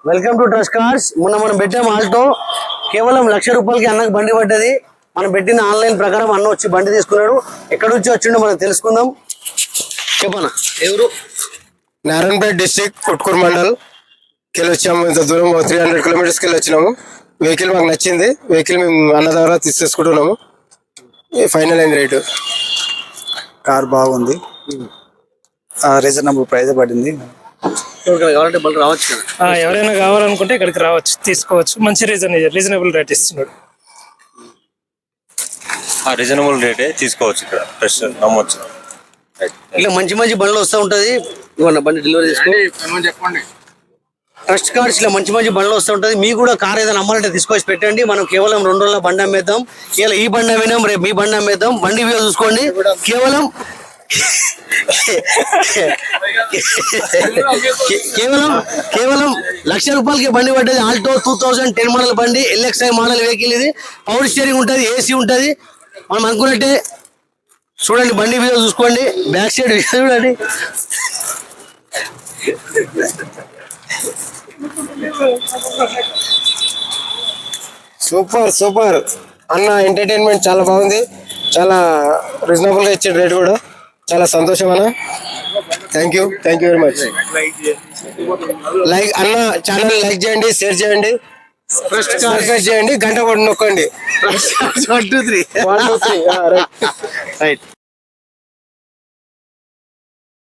Welcome to trust cars. మొన్న మనం పెట్టాము ఆల్టో, కేవలం 1,00,000 రూపాయలకి అన్నకు బండి పడ్డది. మనం పెట్టిన ఆన్లైన్ ప్రకారం అన్న వచ్చి బండి తీసుకున్నాడు. ఎక్కడి నుంచి వచ్చిండో మనం తెలుసుకుందాం. చెప్పనా ఎవరు? నారాయణపేట డిస్ట్రిక్ట్ కొట్కూరు మండల్ కెళ్ళి వచ్చాము. ఇంత దూరం 300 కిలోమీటర్స్కి వెళ్ళి వచ్చినాము. వెహికల్ మాకు నచ్చింది. వెహికల్ మేము అన్న ద్వారా తీసుకుంటున్నాము. ఫైనల్ అయింది రేటు. కార్ బాగుంది, రీజనబుల్ ప్రైస్ పడింది. కావాలంటే మళ్ళీ రావచ్చు కదా. ఎవరైనా కావాలనుకుంటే ఇక్కడికి రావచ్చు, తీసుకోవచ్చు. మంచి రీజనబుల్ రేట్ ఇస్తున్నాడు. రీజనబుల్ రేటే తీసుకోవచ్చు. ఇక్కడ ఫ్రెష్ నమ్మొచ్చు. ఇలా మంచి మంచి బండ్లు వస్తూ ఉంటుంది. ఇవన్న బండి డెలివరీ చేసుకోండి. చెప్పండి. ట్రస్ట్ కార్డ్స్ ఇలా మంచి మంచి బండ్లు వస్తూ ఉంటుంది. మీకు కూడా కార్ ఏదైనా అమ్మాలంటే తీసుకొచ్చి పెట్టండి. మనం కేవలం 2 రోజుల బండి అమ్మేద్దాం. ఇలా ఈ బండి అమ్మినాం, రేపు మీ బండి అమ్మేద్దాం. బండి వ్యూ చూసుకోండి. కేవలం కేవలం 1,00,000 రూపాయలకి బండి పడ్డది. ఆల్టో 2010 మోడల్ బండి, LXi మోడల్ వెహికల్. ఇది పవర్ స్టీరింగ్ ఉంటుంది, ఏసీ ఉంటుంది. మనం అనుకున్నట్టే చూడండి. బండి మీద చూసుకోండి, బ్యాక్ సైడ్ చూడండి. సూపర్ సూపర్ అన్న. ఎంటర్టైన్మెంట్ చాలా బాగుంది. చాలా రీజనబుల్గా ఇచ్చాడు రేట్ కూడా. చాలా సంతోషం అన్న. Thank you very much. Like అన్న ఛానల్ లైక్ చేయండి, షేర్ చేయండి, సబ్స్క్రైబ్ చేయండి, గంట కూడా నొక్కండి. 1 2 3 1 2 3 రైట్.